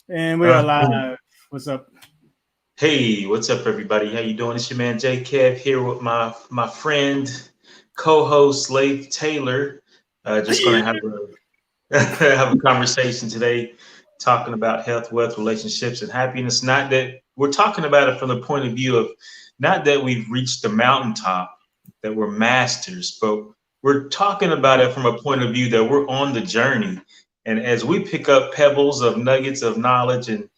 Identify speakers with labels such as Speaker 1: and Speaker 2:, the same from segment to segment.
Speaker 1: And we are live. What's up?
Speaker 2: Hey, what's up, everybody? How you doing? It's your man J Kev here with my friend, co-host Leif Taylor. Just gonna
Speaker 1: Yeah.
Speaker 2: have a have a conversation today, talking about health, wealth, relationships, and happiness. Not that we're talking about it from the point of view of not that we've reached the mountaintop, that we're masters, but we're talking about it from a point of view that we're on the journey. And as we pick up pebbles of nuggets of knowledge and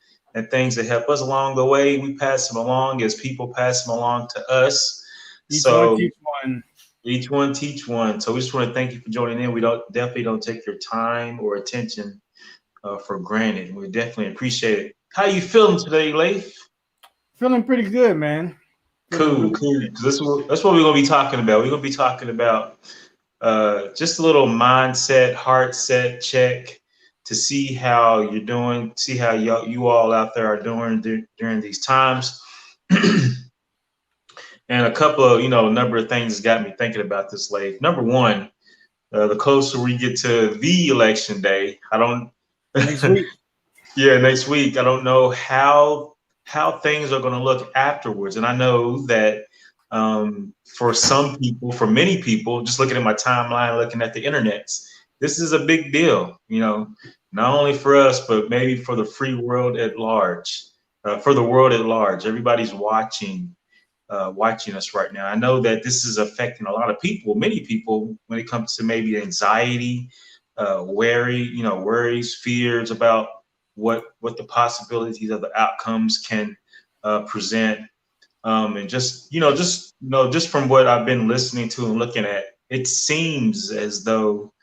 Speaker 2: things that help us along the way, we pass them along as people pass them along to us.
Speaker 1: Each one
Speaker 2: So
Speaker 1: teach one.
Speaker 2: each one teach one. So we just want to thank you for joining in. We don't take your time or attention for granted. We definitely appreciate it. How you feeling today, Leif?
Speaker 1: Feeling pretty good, man. Feeling
Speaker 2: Cool,
Speaker 1: really
Speaker 2: cool.
Speaker 1: good.
Speaker 2: 'Cause that's what we're gonna be talking about. We're gonna be talking about just a little mindset, heart set check to see how you're doing, see how you all out there are doing during these times. And a couple of, number of things got me thinking about this, Leif. Number one, the closer we get to the election day, I don't,
Speaker 1: Next week.
Speaker 2: yeah, next week, I don't know how things are going to look afterwards. And I know that for some people, for many people, just looking at my timeline, looking at the internet, this is a big deal. Not only for us, but maybe for the free world at large, for the world at large. Everybody's watching us right now. I know that this is affecting a lot of people, many people, when it comes to maybe anxiety, worries, fears about what the possibilities of the outcomes can present. And just from what I've been listening to and looking at, it seems as though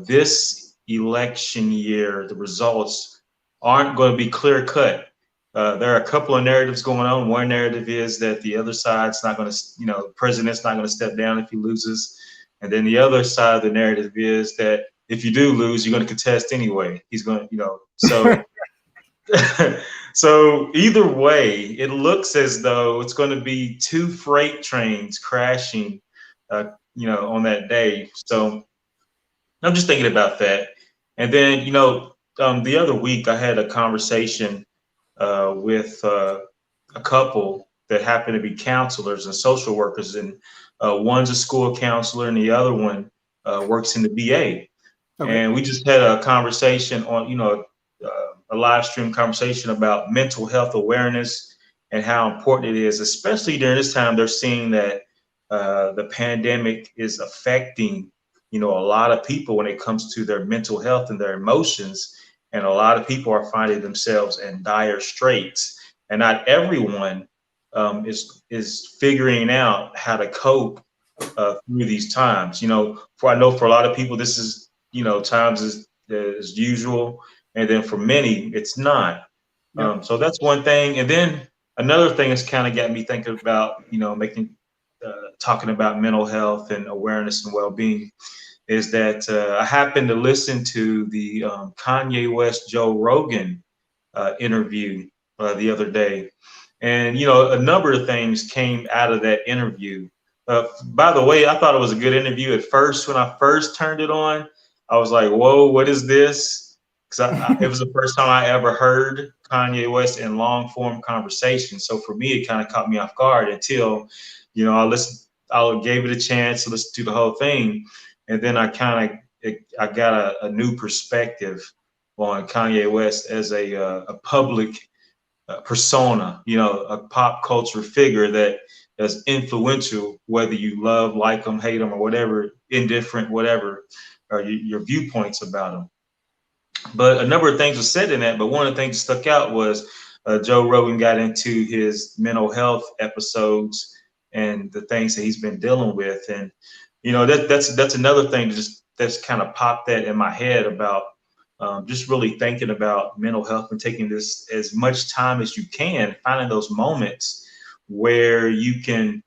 Speaker 2: this election year, the results aren't going to be clear cut. There are a couple of narratives going on. One narrative is that the other side's not going to, the president's not going to step down if he loses. And then the other side of the narrative is that if you do lose, you're going to contest anyway. He's going to, so so either way, it looks as though it's going to be two freight trains crashing, on that day. So I'm just thinking about that. And then, the other week I had a conversation with a couple that happened to be counselors and social workers, and one's a school counselor and the other one works in the VA.
Speaker 1: Okay.
Speaker 2: And we just had a conversation on, a live stream conversation about mental health awareness and how important it is, especially during this time. They're seeing that the pandemic is affecting, a lot of people when it comes to their mental health and their emotions. And a lot of people are finding themselves in dire straits, and not everyone is figuring out how to cope through these times. I know for a lot of people, this is, times as usual, and then for many, it's not.
Speaker 1: Yep.
Speaker 2: So that's one thing. And then another thing that's kind of got me thinking about, talking about mental health and awareness and well-being is that I happened to listen to the Kanye West Joe Rogan interview the other day. And, a number of things came out of that interview. By the way, I thought it was a good interview at first. When I first turned it on, I was like, whoa, what is this? Because it was the first time I ever heard Kanye West in long form conversation. So for me, it kind of caught me off guard until, I gave it a chance to listen to the whole thing. And then I got a new perspective on Kanye West as a public persona, a pop culture figure that is influential, whether you love, like him, hate him, or whatever, indifferent, whatever, or your viewpoints about him. But a number of things were said in that. But one of the things that stuck out was Joe Rogan got into his mental health episodes and the things that he's been dealing with. And, that's another thing that's kind of popped that in my head about just really thinking about mental health and taking this as much time as you can, finding those moments where you can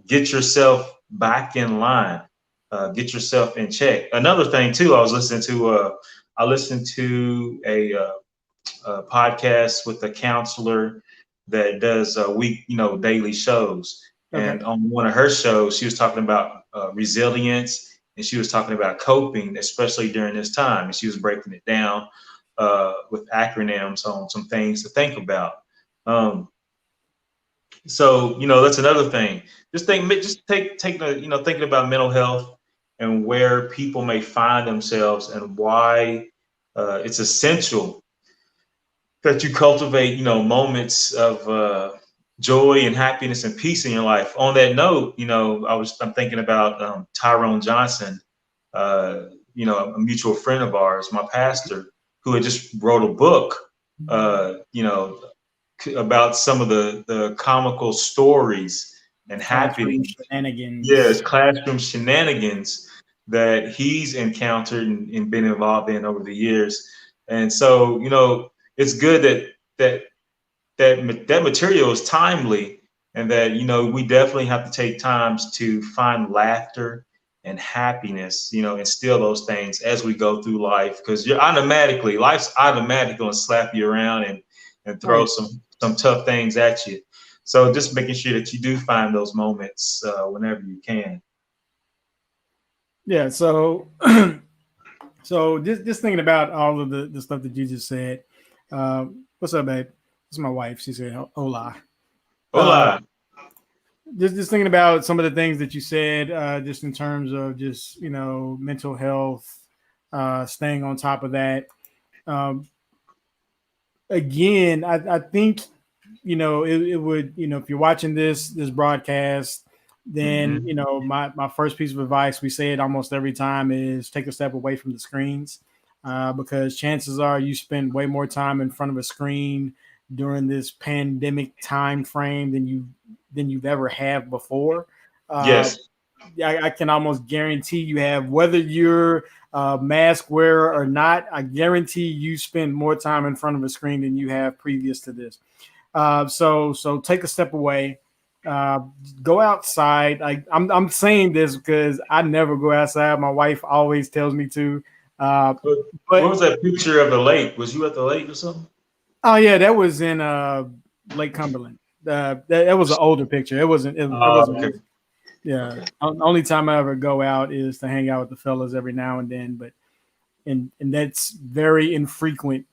Speaker 2: get yourself back in line, get yourself in check. Another thing too, I listened to a podcast with a counselor that does daily shows.
Speaker 1: Okay.
Speaker 2: And on one of her shows, she was talking about resilience, and she was talking about coping, especially during this time. And she was breaking it down with acronyms on some things to think about. So that's another thing. Just take the thinking about mental health and where people may find themselves and why it's essential that you cultivate moments of joy and happiness and peace in your life. On that note, I'm thinking about Tyrone Johnson, a mutual friend of ours, my pastor, who had just wrote a book, about some of the comical stories and happenings.
Speaker 1: Shenanigans.
Speaker 2: Yes, classroom shenanigans that he's encountered and been involved in over the years. And so, it's good that material is timely, and that we definitely have to take times to find laughter and happiness, instill those things as we go through life, because life's automatically going to slap you around and throw some tough things at you. So just making sure that you do find those moments whenever you can.
Speaker 1: Yeah. So so just thinking about all of the stuff that you just said. What's up, babe? This is my wife. She said hola.
Speaker 2: Hola.
Speaker 1: Just thinking about some of the things that you said, just in terms of just mental health, staying on top of that. Again, I think it would, if you're watching this broadcast, then my first piece of advice, we say it almost every time, is take a step away from the screens, because chances are you spend way more time in front of a screen during this pandemic time frame than you've ever have before.
Speaker 2: Yes.
Speaker 1: I can almost guarantee you have, whether you're a mask wearer or not, I guarantee you spend more time in front of a screen than you have previous to this. So take a step away, go outside. I'm saying this because I never go outside. My wife always tells me to. But
Speaker 2: what was that picture of the lake? Was you at the lake or something?
Speaker 1: Oh yeah, that was in Lake Cumberland. That was an older picture. It wasn't. It wasn't.
Speaker 2: Okay.
Speaker 1: Yeah. Okay. Only time I ever go out is to hang out with the fellas every now and then, but and that's very infrequent.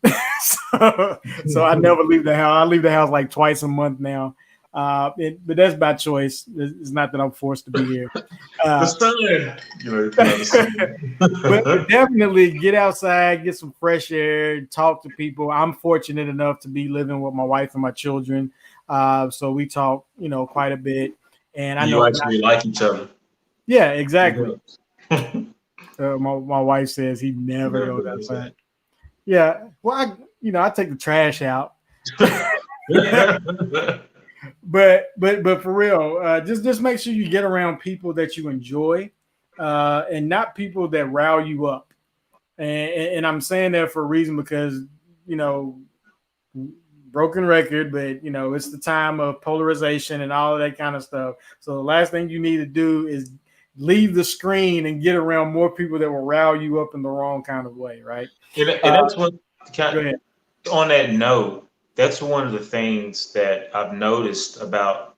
Speaker 1: so I never leave the house. I leave the house like twice a month now. But that's by choice. It's not that I'm forced to be here. But definitely get outside, get some fresh air, talk to people. I'm fortunate enough to be living with my wife and my children, so we talk, quite a bit. And I know
Speaker 2: you actually like each other.
Speaker 1: Yeah, exactly. My wife says he never goes outside. Yeah, well, I take the trash out. But for real, just make sure you get around people that you enjoy, and not people that rile you up. And I'm saying that for a reason, because broken record, but it's the time of polarization and all of that kind of stuff. So the last thing you need to do is leave the screen and get around more people that will rile you up in the wrong kind of way, right?
Speaker 2: And that's what. On that note, that's one of the things that I've noticed about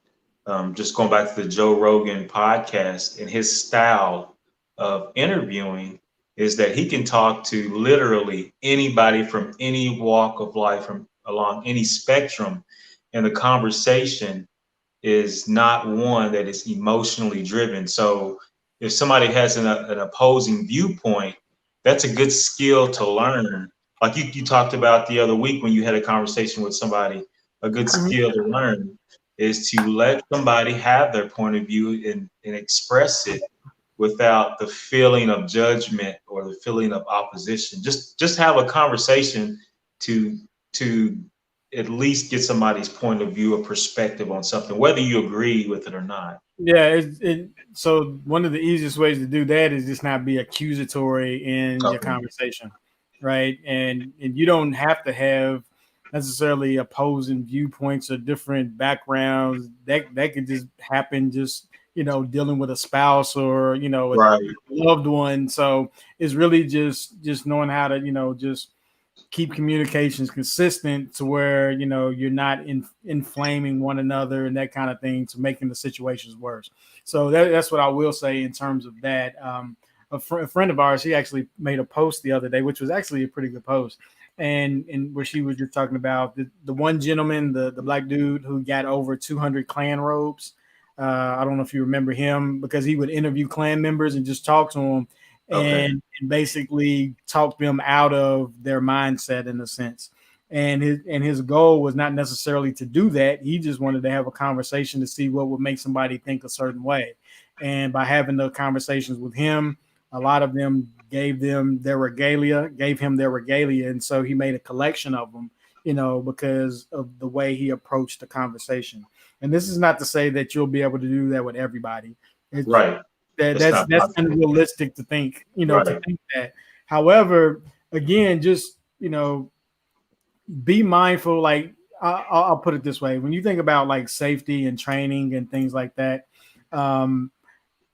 Speaker 2: just going back to the Joe Rogan podcast and his style of interviewing, is that he can talk to literally anybody from any walk of life, from along any spectrum, and the conversation is not one that is emotionally driven. So if somebody has an opposing viewpoint, that's a good skill to learn. Like you talked about the other week when you had a conversation with somebody, a good skill to learn is to let somebody have their point of view and express it without the feeling of judgment or the feeling of opposition. Just have a conversation to at least get somebody's point of view or perspective on something, whether you agree with it or not.
Speaker 1: Yeah. So one of the easiest ways to do that is just not be accusatory in your conversation, right? And you don't have to have necessarily opposing viewpoints or different backgrounds. That could just happen, just dealing with a spouse or a loved one. So it's really just knowing how to just keep communications consistent to where you're not inflaming one another and that kind of thing, to making the situations worse. So that's what I will say in terms of that. A friend of ours, he actually made a post the other day, which was actually a pretty good post, and where she was just talking about the one gentleman, the black dude who got over 200 Klan robes. I don't know if you remember him, because he would interview Klan members and just talk to them and basically talk them out of their mindset in a sense. And his goal was not necessarily to do that. He just wanted to have a conversation to see what would make somebody think a certain way. And by having the conversations with him, a lot of them gave him their regalia. And so he made a collection of them, because of the way he approached the conversation. And this is not to say that you'll be able to do that with everybody.
Speaker 2: Right.
Speaker 1: That's unrealistic to think, to think that. However, again, just, be mindful. Like I'll put it this way: when you think about like safety and training and things like that, one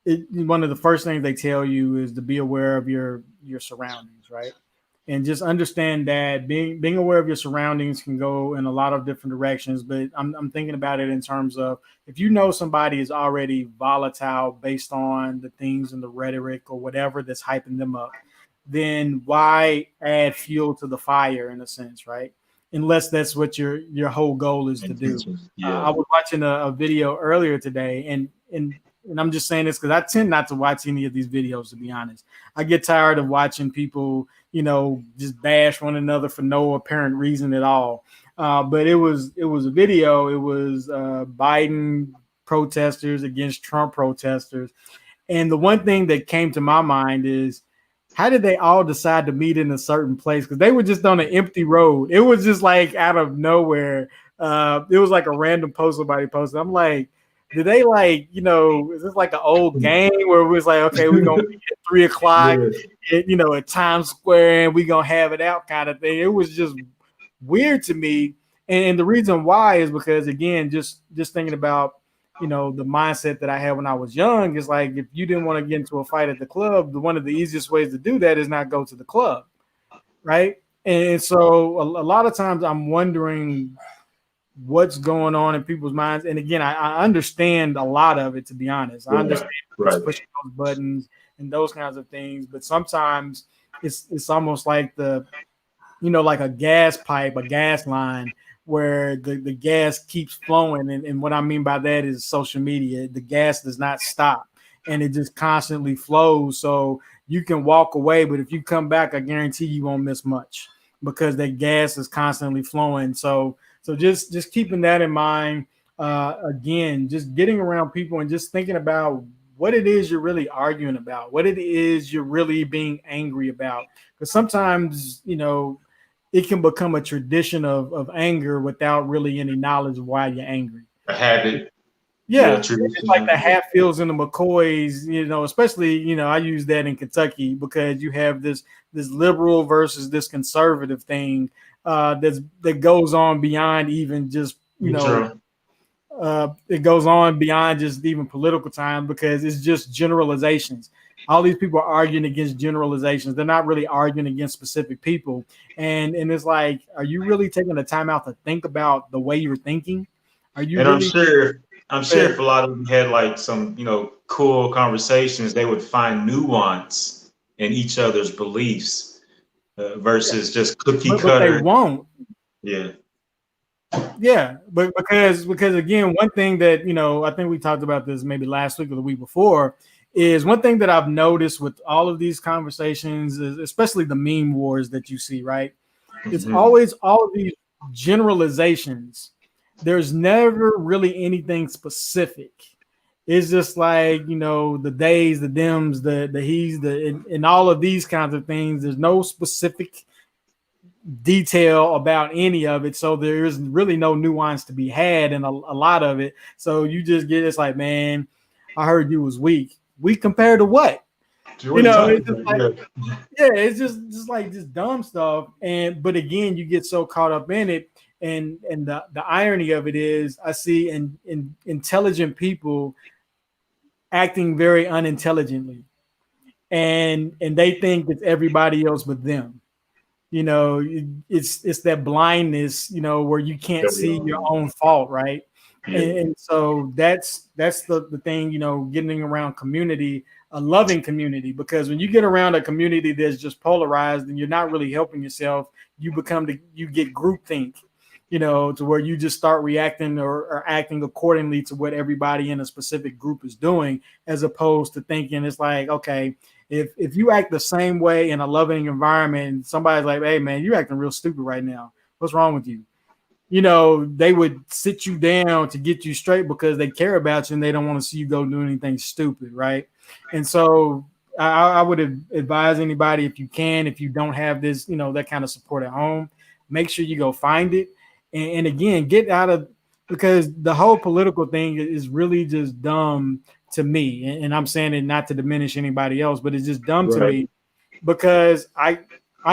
Speaker 1: of the first things they tell you is to be aware of your surroundings, right? And just understand that being aware of your surroundings can go in a lot of different directions. But I'm thinking about it in terms of, if you know somebody is already volatile based on the things and the rhetoric or whatever that's hyping them up, then why add fuel to the fire in a sense, right? Unless that's what your whole goal is to do. I was watching a video earlier today, and I'm just saying this because I tend not to watch any of these videos, to be honest. I get tired of watching people, just bash one another for no apparent reason at all. But it was a video. It was Biden protesters against Trump protesters. And the one thing that came to my mind is, how did they all decide to meet in a certain place? Because they were just on an empty road. It was just like out of nowhere. It was like a random post somebody posted. I'm like, did they is this like an old game where it was like, okay, we're going to be at 3 o'clock, at Times Square, and we're going to have it out kind of thing. It was just weird to me. And the reason why is because, again, just thinking about, the mindset that I had when I was young is like, if you didn't want to get into a fight at the club, one of the easiest ways to do that is not go to the club, right? And so a lot of times I'm wondering what's going on in people's minds. And again, I understand a lot of it, to be honest. I understand pushing those buttons and those kinds of things, but sometimes it's almost like like a gas pipe, a gas line, where the gas keeps flowing. And what I mean by that is social media. The gas does not stop, and it just constantly flows. So you can walk away, but if you come back, I guarantee you won't miss much, because that gas is constantly flowing. So just keeping that in mind. Again, just getting around people and just thinking about what it is you're really arguing about, what it is you're really being angry about. Because sometimes, it can become a tradition of anger without really any knowledge of why you're angry.
Speaker 2: A habit.
Speaker 1: Yeah, it's like the Hatfields and the McCoys, especially, I use that in Kentucky, because you have this liberal versus this conservative thing that goes on beyond even just, it goes on beyond just even political time, because it's just generalizations. All these people are arguing against generalizations. They're not really arguing against specific people. And it's like, are you really taking the time out to think about the way you're thinking? Are you? And
Speaker 2: really- I'm sure if a lot of them had like some, cool conversations, they would find nuance in each other's beliefs versus just cookie cutter.
Speaker 1: But they won't.
Speaker 2: Yeah.
Speaker 1: Yeah, but because again, one thing that I think we talked about this maybe last week or the week before, is one thing that I've noticed with all of these conversations, is especially the meme wars that you see, right? It's always all of these generalizations. There's never really anything specific. It's just like, the days, the thems, the he's, and all of these kinds of things. There's no specific detail about any of it. So there is really no nuance to be had in a lot of it. So you just get, it's like, man, I heard you was weak. Weak compared to what? It's just like, it's just dumb stuff. But again, you get so caught up in it. And the irony of it is, I see in intelligent people acting very unintelligently, and they think it's everybody else but them. It's that blindness, where you can't see your own fault, right? And so that's the thing, getting around community, a loving community, because when you get around a community that's just polarized, then you're not really helping yourself. you get groupthink, to where you just start reacting or acting accordingly to what everybody in a specific group is doing, as opposed to thinking it's like, okay, if you act the same way in a loving environment and somebody's like, hey man, you're acting real stupid right now, what's wrong with you? They would sit you down to get you straight because they care about you and they don't want to see you go do anything stupid, right? And so I would advise anybody, if you don't have this, that kind of support at home, make sure you go find it. And again, get out of, because the whole political thing is really just dumb to me. And I'm saying it not to diminish anybody else, but it's just dumb to me, because I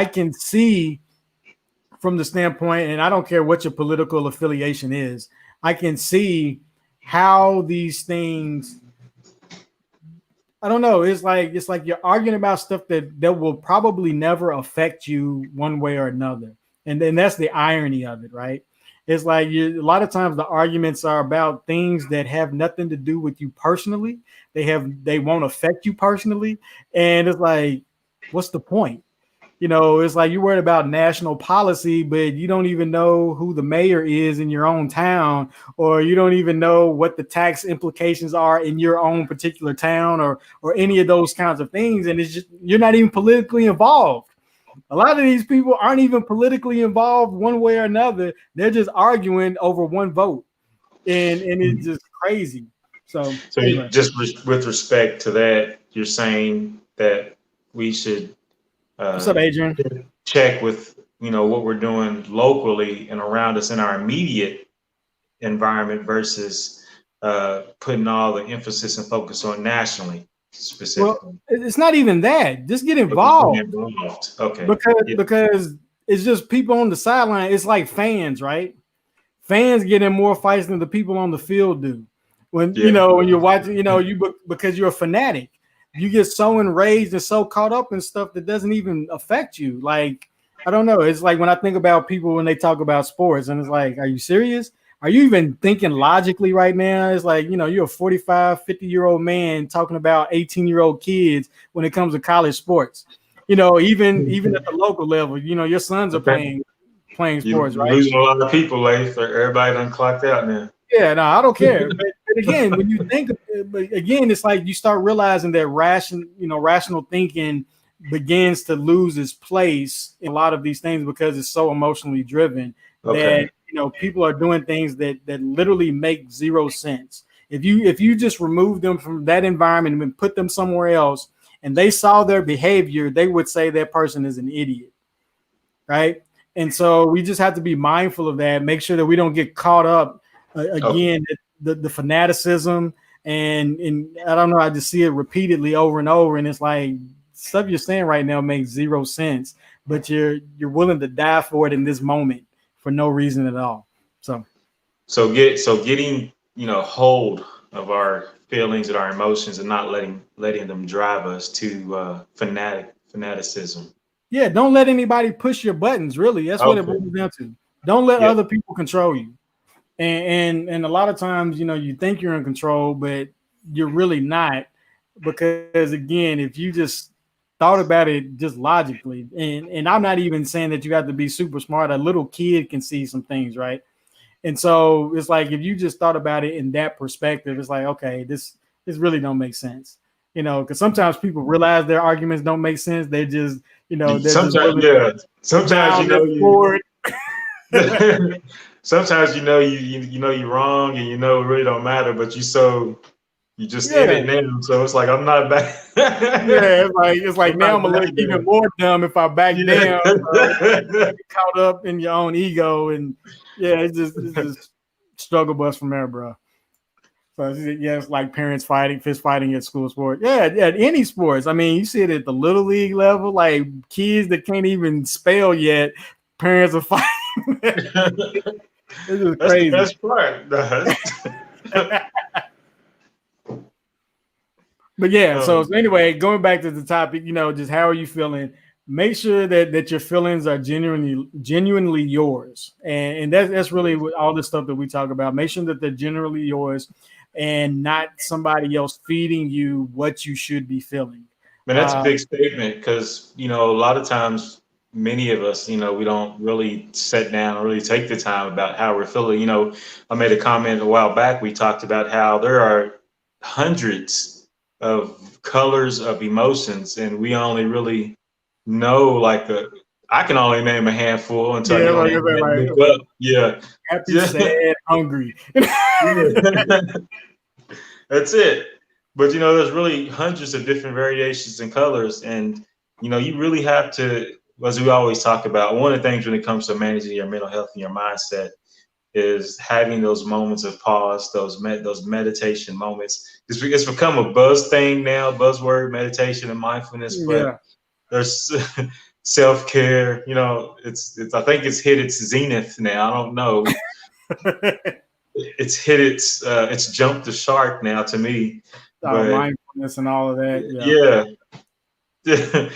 Speaker 1: can see from the standpoint, and I don't care what your political affiliation is, I can see how these things, I don't know, it's like you're arguing about stuff that will probably never affect you one way or another. And then that's the irony of it, right? It's like a lot of times the arguments are about things that have nothing to do with you personally. They won't affect you personally. And it's like, what's the point? It's like you're worried about national policy, but you don't even know who the mayor is in your own town, or you don't even know what the tax implications are in your own particular town, or any of those kinds of things. And it's just, you're not even politically involved. A lot of these people aren't even politically involved one way or another. They're just arguing over one vote. And it's just crazy. So
Speaker 2: anyway. Just with respect to that, you're saying that we should
Speaker 1: what's up, Adrian?
Speaker 2: check with what we're doing locally and around us in our immediate environment versus putting all the emphasis and focus on nationally specifically.
Speaker 1: Well, it's not even that. Just get involved.
Speaker 2: Okay.
Speaker 1: Because it's just people on the sideline. It's like fans, right? Fans get in more fights than the people on the field do. When when you're watching, because you're a fanatic. You get so enraged and so caught up in stuff that doesn't even affect you. Like, I don't know. It's like when I think about people when they talk about sports, and it's like, are you serious? Are you even thinking logically right now? It's like, you're a 45, 50-year-old man talking about 18-year-old kids when it comes to college sports. Even at the local level, your sons are playing sports,
Speaker 2: you're
Speaker 1: right?
Speaker 2: Losing a lot of people, Leif. Everybody done clocked out now.
Speaker 1: Yeah, no, I don't care. But again, when you think, it's like you start realizing that rational thinking begins to lose its place in a lot of these things because it's so emotionally driven that people are doing things that literally make zero sense. If you just remove them from that environment and put them somewhere else, and they saw their behavior, they would say that person is an idiot, right? And so we just have to be mindful of that. Make sure that we don't get caught up. Again, the fanaticism and I don't know, I just see it repeatedly over and over, and it's like stuff you're saying right now makes zero sense, but you're willing to die for it in this moment for no reason at all. So
Speaker 2: getting hold of our feelings and our emotions and not letting them drive us to fanaticism.
Speaker 1: Yeah, don't let anybody push your buttons. Really, that's what it boils down to. Don't let other people control you. And a lot of times, you think you're in control, but you're really not, because again, if you just thought about it just logically, and I'm not even saying that you have to be super smart. A little kid can see some things, right? And so it's like, if you just thought about it in that perspective, it's like, okay, this really don't make sense, because sometimes people realize their arguments don't make sense. They just,
Speaker 2: sometimes you're wrong, and it really don't matter, but you just in it now. So it's like, I'm not back.
Speaker 1: it's like now I'm gonna look even more dumb if I back down. Get caught up in your own ego, and it's just struggle bus from there, bro. So it's like parents fist fighting at school sports. Yeah, at any sports. I mean, you see it at the little league level, like kids that can't even spell yet, parents are fighting. This is crazy.
Speaker 2: That's the best part.
Speaker 1: But so anyway, going back to the topic, just how are you feeling? Make sure that your feelings are genuinely yours, and that's really what all the stuff that we talk about. Make sure that they're genuinely yours, and not somebody else feeding you what you should be feeling.
Speaker 2: Man, that's a big statement, because a lot of times many of us, we don't really sit down and really take the time about how we're feeling. I made a comment a while back. We talked about how there are hundreds of colors of emotions, and we only really know I can only name a handful until I
Speaker 1: Yeah,
Speaker 2: get on
Speaker 1: like,
Speaker 2: the internet and
Speaker 1: like
Speaker 2: look up. Yeah.
Speaker 1: happy,
Speaker 2: Yeah.
Speaker 1: sad, hungry.
Speaker 2: That's it. But there's really hundreds of different variations and colors, and you really have to, as we always talk about, one of the things when it comes to managing your mental health and your mindset is having those moments of pause, those meditation moments. It's become a buzz thing now, buzzword, meditation and mindfulness, but
Speaker 1: Yeah.
Speaker 2: there's self-care. It's I think it's hit its zenith now. I don't know. It's hit it's jumped the shark now to me. But
Speaker 1: Mindfulness and all of that. Yeah.
Speaker 2: yeah.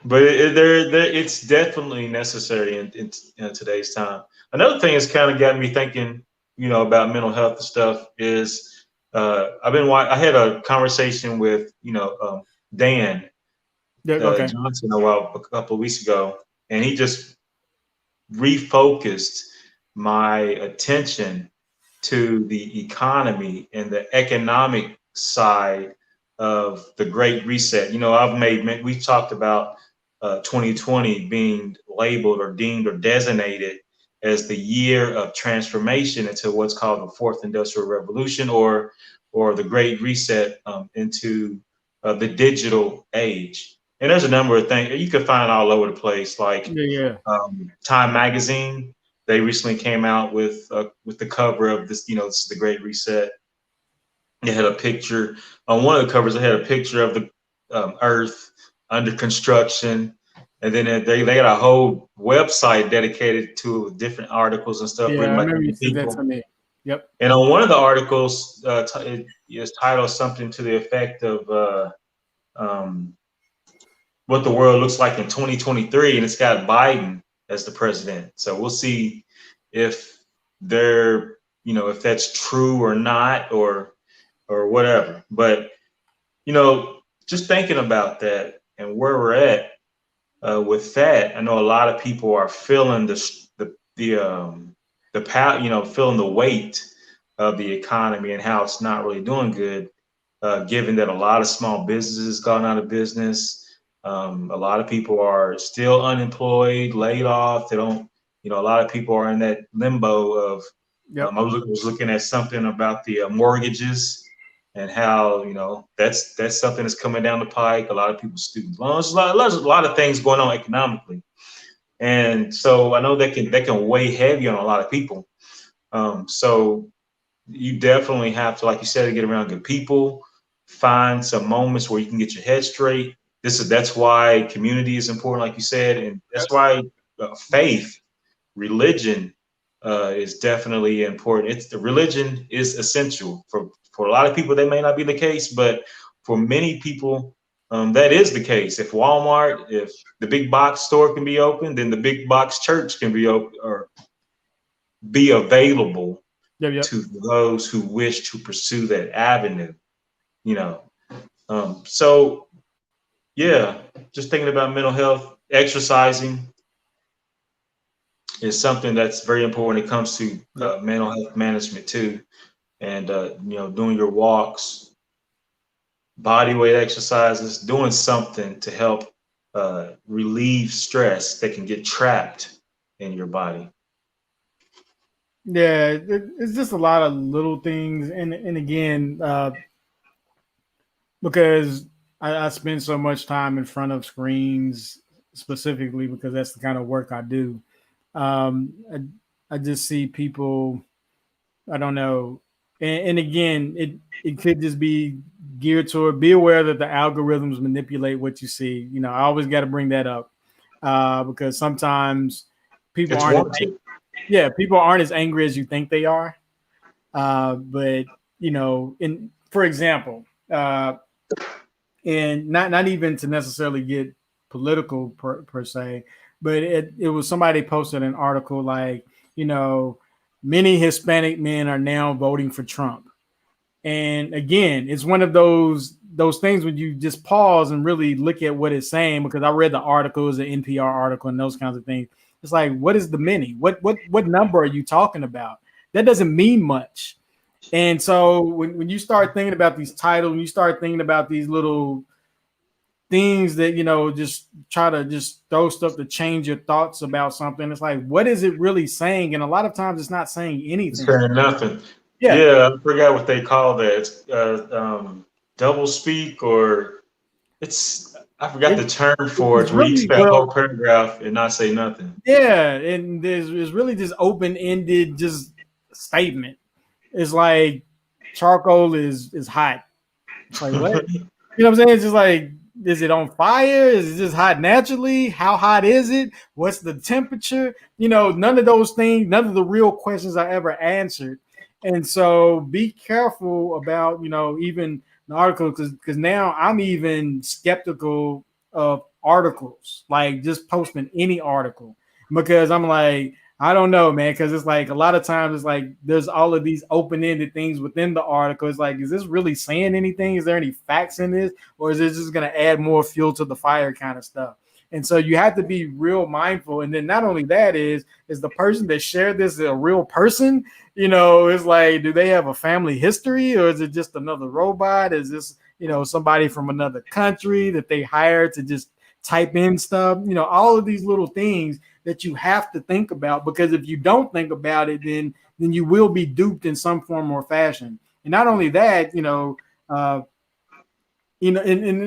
Speaker 2: But it's definitely necessary in today's time. Another thing that's kind of got me thinking, about mental health and stuff is I had a conversation with Dan
Speaker 1: Yeah. Okay.
Speaker 2: Johnson a couple of weeks ago, and he just refocused my attention to the economy and the economic side of the Great Reset. We've talked about 2020 being labeled or deemed or designated as the year of transformation into what's called the Fourth Industrial Revolution, or the Great Reset, into the digital age. And there's a number of things you can find all over the place, like
Speaker 1: Yeah.
Speaker 2: Time Magazine. They recently came out with the cover of this. This is the Great Reset. It had a picture on one of the covers. It had a picture of the Earth under construction, and then they got a whole website dedicated to different articles and stuff
Speaker 1: Yeah.
Speaker 2: written
Speaker 1: I
Speaker 2: by
Speaker 1: remember you
Speaker 2: different
Speaker 1: said that to
Speaker 2: people.
Speaker 1: me. Yep.
Speaker 2: And on one of the articles, it is titled something to the effect of what the world looks like in 2023, and it's got Biden as the president. So we'll see if if that's true or not, or whatever. But just thinking about that and where we're at with that, I know a lot of people are feeling feeling the weight of the economy and how it's not really doing good, given that a lot of small businesses gone out of business. A lot of people are still unemployed, laid off. They don't, a lot of people are in that limbo of.
Speaker 1: Yep.
Speaker 2: I was looking at something about the mortgages and how that's something that's coming down the pike. A lot of people's student loans. There's a lot of things going on economically, and so I know that can weigh heavy on a lot of people. So you definitely have to, like you said, get around good people, find some moments where you can get your head straight. That's why community is important, like you said, and that's why faith, religion, is definitely important. The religion is essential for a lot of people. That may not be the case, but for many people, that is the case. If the big box store can be open, then the big box church can be open or be available
Speaker 1: Yep.
Speaker 2: to those who wish to pursue that avenue. So yeah, just thinking about mental health, exercising is something that's very important when it comes to mental health management too. And doing your walks, body weight exercises, doing something to help relieve stress that can get trapped in your body.
Speaker 1: Yeah, it's just a lot of little things, and again, because I spend so much time in front of screens, specifically because that's the kind of work I do. I just see people. I don't know, and again, it could just be geared toward be aware that the algorithms manipulate what you see. I always got to bring that up because sometimes people
Speaker 2: It's
Speaker 1: aren't.
Speaker 2: warranted.
Speaker 1: Yeah, people aren't as angry as you think they are. But for example, and not even to necessarily get political per se, but it was somebody posted an article like, many Hispanic men are now voting for Trump. And again, it's one of those things when you just pause and really look at what it's saying, because I read the articles, the NPR article and those kinds of things. It's like, what is the mini? What number are you talking about? That doesn't mean much. And so when you start thinking about these titles, when you start thinking about these little things that, just try to just throw stuff to change your thoughts about something, it's like, what is it really saying? And a lot of times it's not saying anything.
Speaker 2: It's saying nothing. Yeah, I forgot what they call that. It's double speak, or I forgot the term for it. Read that whole paragraph and not say nothing.
Speaker 1: Yeah, and there's really this open-ended just statement. It's like charcoal is hot. It's like, what? You know what I'm saying? It's just like, is it on fire? Is it just hot naturally? How hot is it? What's the temperature? None of those things, none of the real questions are ever answered. And so be careful about, even the article, because now I'm even skeptical of articles, like just posting any article, because I'm like, I don't know, man, because it's like a lot of times it's like there's all of these open-ended things within the article. It's like, is this really saying anything? Is there any facts in this? Or is it just going to add more fuel to the fire kind of stuff? And so you have to be real mindful. And then not only that is the person that shared this a real person? It's like, do they have a family history, or is it just another robot? Is this, somebody from another country that they hired to just type in stuff? All of these little things that you have to think about, because if you don't think about it, then you will be duped in some form or fashion. And not only that, and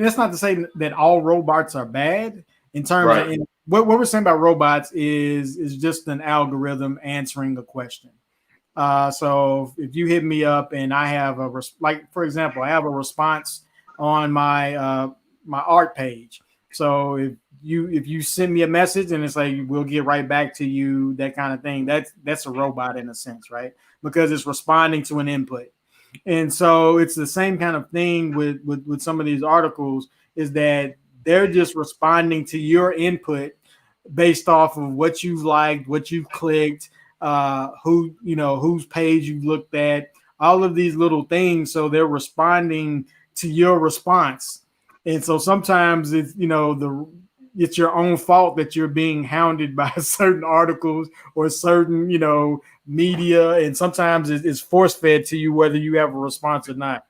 Speaker 1: that's not to say that all robots are bad. In terms of what we're saying about robots is just an algorithm answering a question. So if you hit me up and I have for example, I have a response on my my art page. So if you send me a message and it's like, we'll get right back to you, that kind of thing, that's a robot in a sense, right? Because it's responding to an input. And so it's the same kind of thing with some of these articles, is that they're just responding to your input based off of what you've liked, what you've clicked, whose page you looked at, all of these little things. So they're responding to your response. And so sometimes it's, it's your own fault that you're being hounded by certain articles or certain, media. And sometimes it's force fed to you, whether you have a response or not,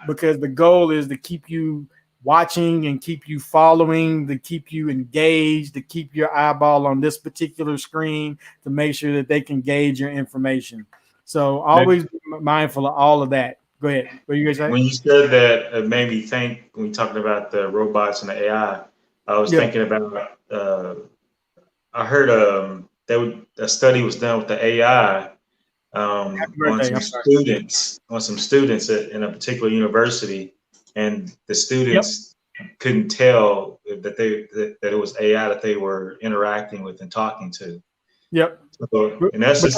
Speaker 1: because the goal is to keep you watching and keep you following, to keep you engaged, to keep your eyeball on this particular screen, to make sure that they can gauge your information. So always be mindful of all of that. Go ahead. What are you guys saying?
Speaker 2: When you said that, it made me think, when we talking about the robots and the AI, I was thinking about, I heard a study was done with the AI on some students in a particular university. And the students couldn't tell that it was AI that they were interacting with and talking to.
Speaker 1: Yep.
Speaker 2: So, and that's just,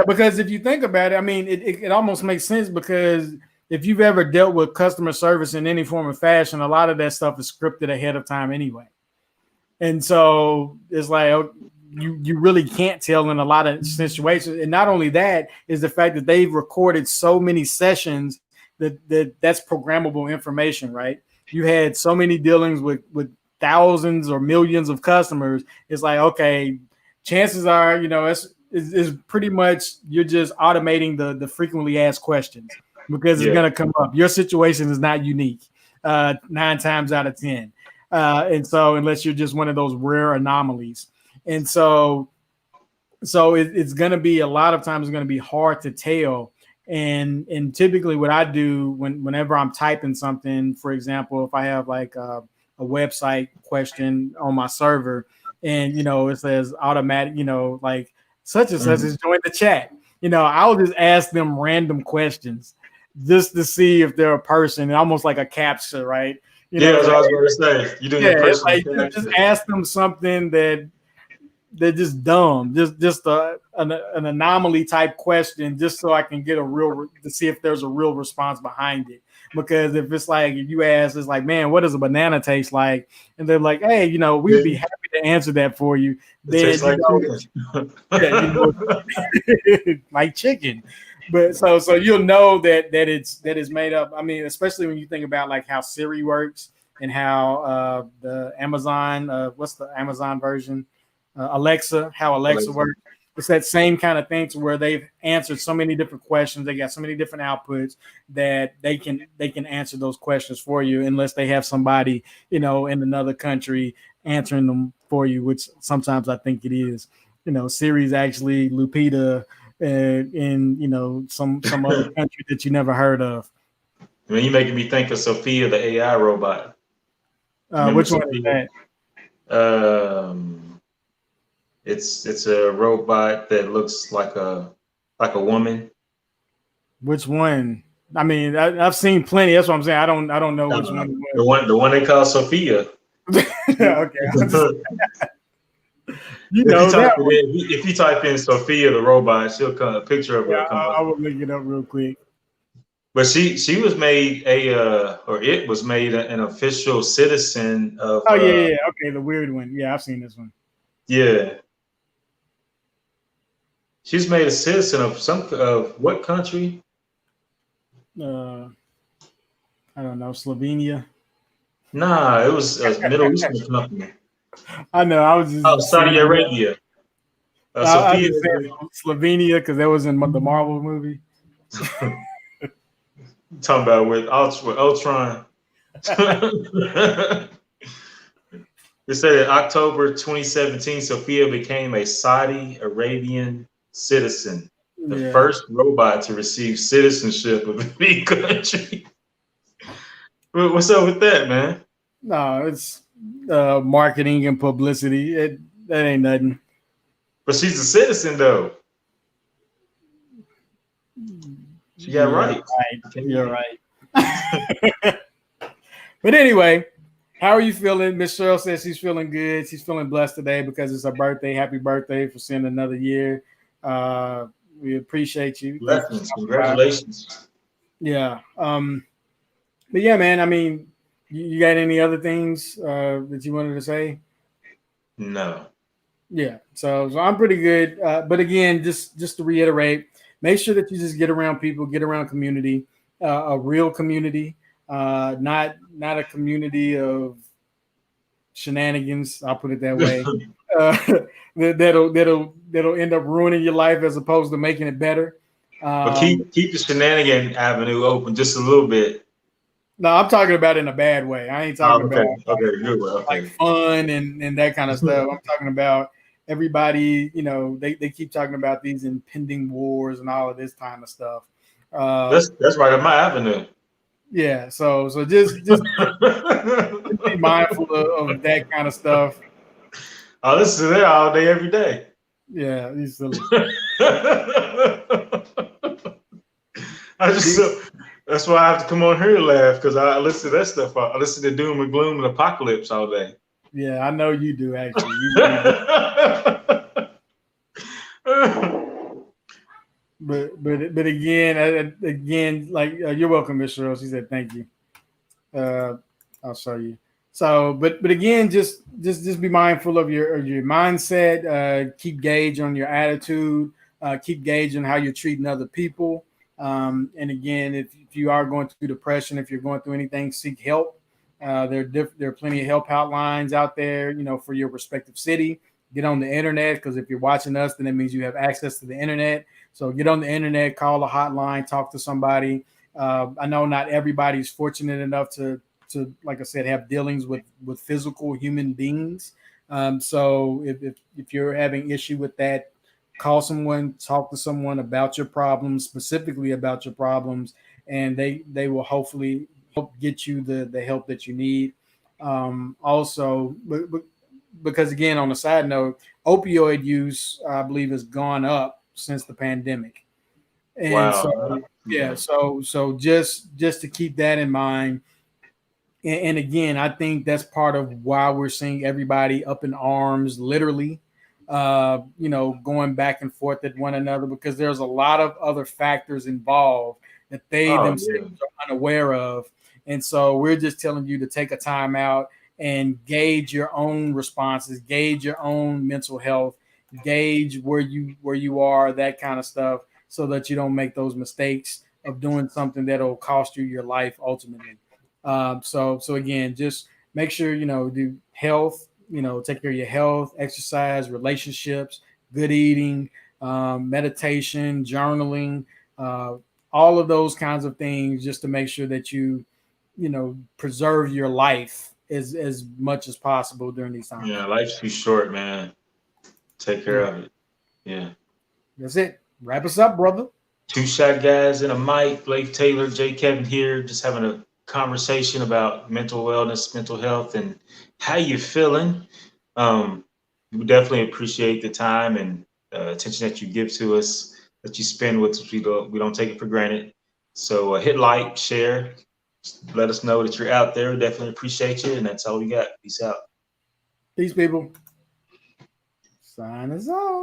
Speaker 1: because if you think about it, I mean, it almost makes sense, because if you've ever dealt with customer service in any form or fashion, a lot of that stuff is scripted ahead of time anyway. And so it's like, you really can't tell in a lot of situations. And not only that is the fact that they've recorded so many sessions that's programmable information, right? You had so many dealings with thousands or millions of customers. It's like, okay, chances are, it's pretty much you're just automating the frequently asked questions, because it's going to come up. Your situation is not unique 9 times out of 10. And so unless you're just one of those rare anomalies. And so it's going to be, a lot of times it's going to be hard to tell. And typically what I do whenever I'm typing something, for example, if I have like a website question on my server and, it says automatic, like such and such is join the chat, I'll just ask them random questions just to see if they're a person, almost like a captcha, right?
Speaker 2: That's what I was going to say. You do
Speaker 1: like, just ask them something they're just dumb, just an anomaly type question, just so I can get to see if there's a real response behind it. Because if it's like, if you ask, it's like, man, what does a banana taste like? And they're like, hey, we'd be happy to answer that for you. Then,
Speaker 2: like
Speaker 1: like chicken. But so you'll know that it's made up. I mean, especially when you think about like how Siri works and how the Amazon, what's the Amazon version, Alexa, how Alexa works. It's that same kind of thing to where they've answered so many different questions. They got so many different outputs that they can answer those questions for you, unless they have somebody, in another country answering them for you, which sometimes I think it is. Siri's actually Lupita in some other country that you never heard of.
Speaker 2: I mean, you're making me think of Sophia, the AI robot.
Speaker 1: Which one is that?
Speaker 2: It's a robot that looks like a woman.
Speaker 1: Which one? I mean, I've seen plenty. That's what I'm saying. I don't know which one.
Speaker 2: The one they call Sophia.
Speaker 1: Okay.
Speaker 2: If you type in Sophia the robot, she'll come a picture of her.
Speaker 1: Yeah, I will look it up real quick.
Speaker 2: But she was made it was made an official citizen of.
Speaker 1: Oh yeah. Okay, the weird one. Yeah, I've seen this one.
Speaker 2: Yeah. She's made a citizen of what country?
Speaker 1: I don't know, Slovenia.
Speaker 2: Nah, it was a Middle Eastern company.
Speaker 1: I know. I was just
Speaker 2: Saudi Arabia.
Speaker 1: I just said Slovenia because that was in the Marvel movie.
Speaker 2: Talking about with Ultron. It said in October 2017, Sophia became a Saudi Arabian citizen, the first robot to receive citizenship of any country. What's up with that, man?
Speaker 1: No, it's marketing and publicity. That ain't nothing.
Speaker 2: But she's a citizen, though. She got rights.
Speaker 1: Right. You're right. But anyway, how are you feeling? Miss Cheryl says she's feeling good. She's feeling blessed today because it's her birthday. Happy birthday for seeing another year. We appreciate you.
Speaker 2: Blessings. Congratulations.
Speaker 1: Yeah. But yeah, man, I mean, you got any other things that you wanted to say?
Speaker 2: No.
Speaker 1: Yeah. So I'm pretty good. But again, just to reiterate, make sure that you just get around people, get around community, a real community, not a community of shenanigans. I'll put it that way. That'll end up ruining your life as opposed to making it better.
Speaker 2: But keep the shenanigan avenue open just a little bit.
Speaker 1: No, I'm talking about in a bad way. I ain't talking about
Speaker 2: good.
Speaker 1: Like fun and that kind of stuff. I'm talking about everybody, they keep talking about these impending wars and all of this kind of stuff.
Speaker 2: That's right up my avenue.
Speaker 1: Yeah, so just be mindful of that kind of stuff.
Speaker 2: I listen to that all day, every day.
Speaker 1: Yeah, he's silly.
Speaker 2: That's why I have to come on here and laugh, because I listen to that stuff. I listen to doom and gloom and apocalypse all day.
Speaker 1: Yeah, I know you do, actually. But again, like you're welcome, Miss Cheryl. She said thank you. I'll show you. So, but again, just be mindful of your mindset. Keep gauge on your attitude. Keep gauge on how you're treating other people. And again, if you are going through depression, if you're going through anything, seek help. There are plenty of help hotlines out there, for your respective city. Get on the internet, because if you're watching us, then it means you have access to the internet. So get on the internet, call a hotline, talk to somebody. I know not everybody's fortunate enough to, like I said, have dealings with physical human beings. So if you're having issue with that, call someone, talk to someone about your problems, specifically about your problems, and they will hopefully help get you the help that you need. Also, because again, on a side note, opioid use, I believe, has gone up since the pandemic. And
Speaker 2: wow.
Speaker 1: So just to keep that in mind. And again, I think that's part of why we're seeing everybody up in arms, literally, going back and forth at one another, because there's a lot of other factors involved that they themselves are unaware of. And so we're just telling you to take a time out and gauge your own responses, gauge your own mental health, gauge where you are, that kind of stuff, so that you don't make those mistakes of doing something that'll cost you your life ultimately. So again, just make sure, do health, take care of your health, exercise, relationships, good eating, meditation, journaling, all of those kinds of things, just to make sure that you preserve your life as much as possible during these times.
Speaker 2: Yeah, life's too short, man. Take care of it. Yeah.
Speaker 1: That's it. Wrap us up, brother.
Speaker 2: Two Shot Guys and a mic. Blake Taylor, Jay Kevin here, just having a conversation about mental wellness, mental health, and how you feeling. We definitely appreciate the time and attention that you give to us, that you spend with us. We don't take it for granted. So hit like, share, let us know that you're out there. We definitely appreciate you, and that's all we got. Peace out.
Speaker 1: Peace, people. Sign us off.